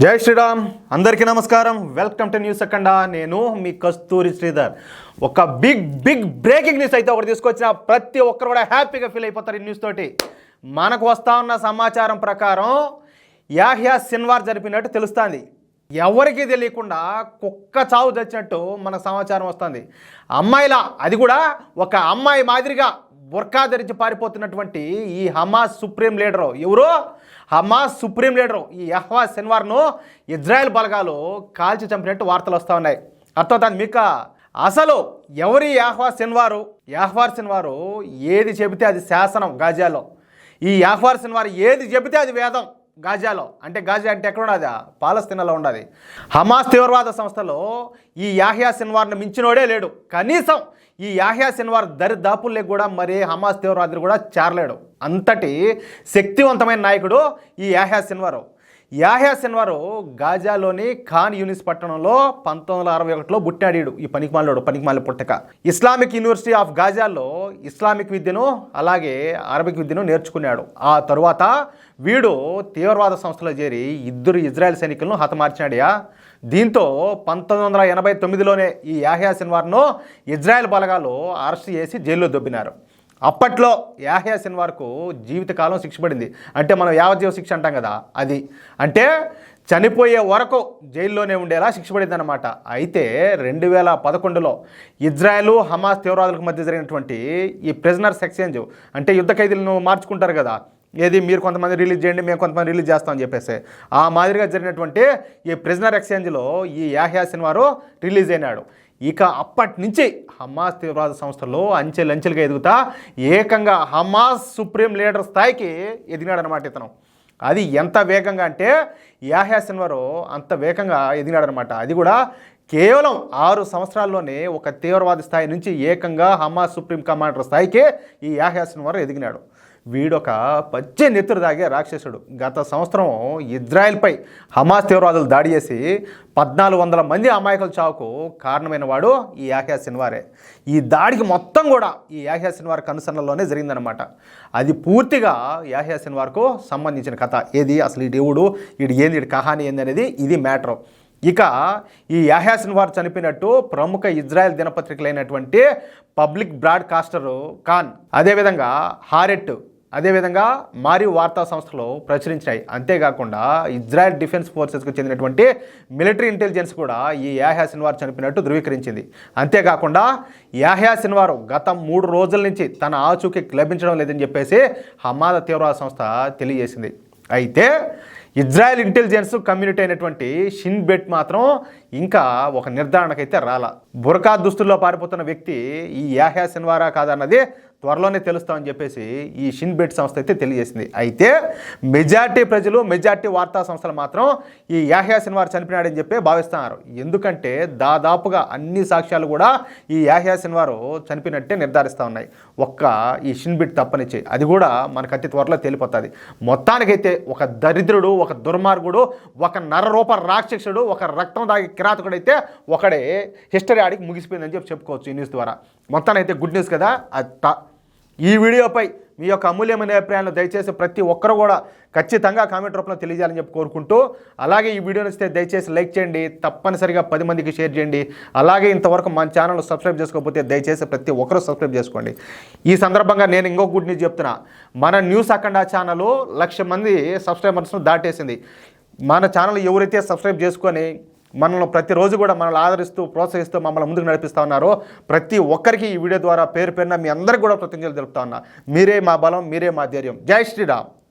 జై శ్రీరామ్. అందరికీ నమస్కారం. వెల్కమ్ టు న్యూస్ అఖండ. నేను మీ కస్తూరి శ్రీధర్. ఒక బిగ్ బ్రేకింగ్ న్యూస్ అయితే ఒకటి తీసుకొచ్చిన ప్రతి ఒక్కరు కూడా హ్యాపీగా ఫీల్ అయిపోతారు ఈ న్యూస్ తోటి. మనకు వస్తా ఉన్న సమాచారం ప్రకారం యాహ్యా సిన్వార్ జరిపినట్టు తెలుస్తుంది. ఎవరికీ తెలియకుండా కుక్క చావు తెచ్చినట్టు మనకు సమాచారం వస్తుంది. అమ్మాయిలా, అది కూడా ఒక అమ్మాయి మాదిరిగా బుర్కా ధరించి పారిపోతున్నటువంటి ఈ హమాస్ సుప్రీం లీడరు ఎవరు? హమాస్ సుప్రీం లీడరు ఈ యాహ్యా సిన్వార్ను ఇజ్రాయెల్ బలగాలు కాల్చి చంపినట్టు వార్తలు వస్తూ ఉన్నాయి. అర్థమవుతుంది మీకు? అసలు ఎవరి యాహ్యా సిన్వారు ఏది చెబితే అది శాసనం గాజాలో. ఈ యాహ్యా సిన్వార్ ఏది చెబితే అది వేదం గాజాలో. అంటే గాజా అంటే ఎక్కడ ఉన్నది? పాలస్తీనాలో ఉన్నది. హమాస్ తీవ్రవాద సంస్థలో ఈ యాహ్యా సిన్వార్ను మించినోడే లేడు. కనీసం ఈ యాహ్యా సిన్వార్ దరిదాపుల్లోకి కూడా మరి హమాస్ తీవ్రవాదులు కూడా చేరలేడు. అంతటి శక్తివంతమైన నాయకుడు ఈ యాహ్యా సిన్వారు గాజాలోని ఖాన్ యూనిస్ పట్టణంలో 1961లో పుట్టాడు. ఈ పనికిమాల పుట్టక ఇస్లామిక్ యూనివర్సిటీ ఆఫ్ గాజాలో ఇస్లామిక్ విద్యను అలాగే అరబిక్ విద్యను నేర్చుకున్నాడు. ఆ తరువాత వీడు తీవ్రవాద సంస్థలో చేరి 2 ఇజ్రాయెల్ సైనికులను హతమార్చాడయా. దీంతో 1989లోనే ఈ యాహ్యా సిన్వార్ను ఇజ్రాయెల్ బలగాలు అరెస్ట్ చేసి జైల్లో దొబ్బినారు. అప్పట్లో యాహ్యా సిన్వార్కు జీవితకాలం శిక్ష పడింది. అంటే మనం యావజ్జీవ శిక్ష అంటాం కదా, అది అంటే చనిపోయే వరకు జైల్లోనే ఉండేలా శిక్ష పడింది అనమాట. అయితే 2011లో ఇజ్రాయెల్ హమాస్ తీవ్రవాదులకు మధ్య జరిగినటువంటి ఈ ప్రిజనర్స్ ఎక్స్చేంజ్, అంటే యుద్ధ ఖైదీలను మార్చుకుంటారు కదా, ఏది మీరు కొంతమంది రిలీజ్ చేయండి మేము కొంతమంది రిలీజ్ చేస్తామని చెప్పేసి ఆ మాదిరిగా జరిగినటువంటి ఈ ప్రిజనర్ ఎక్స్చేంజ్లో ఈ యాహ్యా సిన్వారు రిలీజ్ అయినాడు. ఇక అప్పటి నుంచి హమాస్ తీవ్రవాద సంస్థలో అంచెలంచెలుగా ఎదుగుతా ఏకంగా హమాస్ సుప్రీం లీడర్ స్థాయికి ఎదిగినాడు అనమాట ఇతను. అది ఎంత వేగంగా అంటే యాహ్యా సిన్వారు అంత వేగంగా ఎదిగినాడనమాట. అది కూడా కేవలం 6 సంవత్సరాల్లోనే ఒక తీవ్రవాది స్థాయి నుంచి ఏకంగా హమాస్ సుప్రీం కమాండర్ స్థాయికి ఈ యాహ్యా సిన్వారు ఎదిగినాడు. వీడొక పచ్చి నెత్తురు దాగే రాక్షసుడు. గత సంవత్సరం ఇజ్రాయెల్పై హమాస్ తీవ్రవాదులు దాడి చేసి 1400 మంది అమాయకుల చావుకు కారణమైన వాడు ఈ యాహ్యా సిన్వారే. ఈ దాడికి మొత్తం కూడా ఈ యాహ్యా సిన్వార్ కనుసన్నల్లోనే జరిగిందనమాట. అది పూర్తిగా యాహ్యా సిన్వార్కు సంబంధించిన కథ. ఏది అసలు ఈ దేవుడు వీడు ఏంది, వీడి కహాని ఏంది అనేది ఇది మ్యాటర్. ఇక ఈ యాహ్యా సిన్వార్ చనిపోయినట్టు ప్రముఖ ఇజ్రాయెల్ దినపత్రికలైనటువంటి పబ్లిక్ బ్రాడ్కాస్టర్ ఖాన్, అదేవిధంగా హారెట్, అదేవిధంగా మారి వార్తా సంస్థలు ప్రచురించాయి. అంతేకాకుండా ఇజ్రాయెల్ డిఫెన్స్ ఫోర్సెస్కు చెందినటువంటి మిలిటరీ ఇంటెలిజెన్స్ కూడా ఈ యాహ్యా సిన్వార్ చనిపోయినట్టు ధృవీకరించింది. అంతేకాకుండా యాహ్యా సిన్వారు గత 3 రోజుల నుంచి తన ఆచూకీ లభించడం లేదని చెప్పేసి హమాస్ తీవ్రవాద సంస్థ తెలియజేసింది. అయితే ఇజ్రాయెల్ ఇంటెలిజెన్స్ కమ్యూనిటీ అయినటువంటి షిన్ బెట్ మాత్రం ఇంకా ఒక నిర్ధారణకైతే రాలా. బురకా దుస్తుల్లో పారిపోతున్న వ్యక్తి ఈ యాహ్యా సిన్వారా కాదన్నది త్వరలోనే తెలుస్తామని చెప్పేసి ఈ షిన్ బెట్ సంస్థ అయితే తెలియజేసింది. అయితే మెజార్టీ వార్తా సంస్థలు మాత్రం ఈ యాహ్యా సిన్వార్ చనిపోయినాడని చెప్పి భావిస్తున్నారు. ఎందుకంటే దాదాపుగా అన్ని సాక్ష్యాలు కూడా ఈ యాహ్యా సిన్వారు చనిపోయినట్టే నిర్ధారిస్తూ ఉన్నాయి. ఒక్క ఈ షిన్ బెట్ తప్పనిచ్చి, అది కూడా మనకు అతి త్వరలో తేలిపోతుంది. మొత్తానికైతే ఒక దరిద్రుడు, ఒక దుర్మార్గుడు, ఒక నరరూప రాక్షసుడు, ఒక రక్తం దాగి కిరాతకుడైతే ఒకడే హిస్టరీ ఆడికి ముగిసిపోయిందని చెప్పుకోవచ్చు ఈ న్యూస్ ద్వారా. మొత్తానైతే గుడ్ న్యూస్ కదా. ఈ వీడియోపై మీ యొక్క అమూల్యమైన అభిప్రాయాలను దయచేసి ప్రతి ఒక్కరు కూడా ఖచ్చితంగా కామెంట్ రూపంలో తెలియజేయాలని చెప్పి కోరుకుంటూ, అలాగే ఈ వీడియో నచ్చితే దయచేసి లైక్ చేయండి, తప్పనిసరిగా 10 మందికి షేర్ చేయండి. అలాగే ఇంతవరకు మన ఛానల్ సబ్స్క్రైబ్ చేసుకోకపోతే దయచేసి ప్రతి ఒక్కరూ సబ్స్క్రైబ్ చేసుకోండి. ఈ సందర్భంగా నేను ఇంకో గుడ్ న్యూస్ చెప్తున్నా. మన న్యూస్ అఖండ ఛానల్ 1,00,000 మంది సబ్స్క్రైబర్స్ను దాటేసింది. మన ఛానల్ ఎవరైతే సబ్స్క్రైబ్ చేసుకొని మనల్ని ప్రతిరోజు కూడా మనల్ని ఆదరిస్తూ ప్రోత్సహిస్తూ మమ్మల్ని ముందుకు నడిపిస్తూ ఉన్నారో ప్రతి ఒక్కరికి ఈ వీడియో ద్వారా పేరు పేరున మీ అందరికీ కూడా కృతజ్ఞతలు తెలుపుతా ఉన్నా. మీరే మా బలం, మీరే మా ధైర్యం. జై శ్రీరామ్.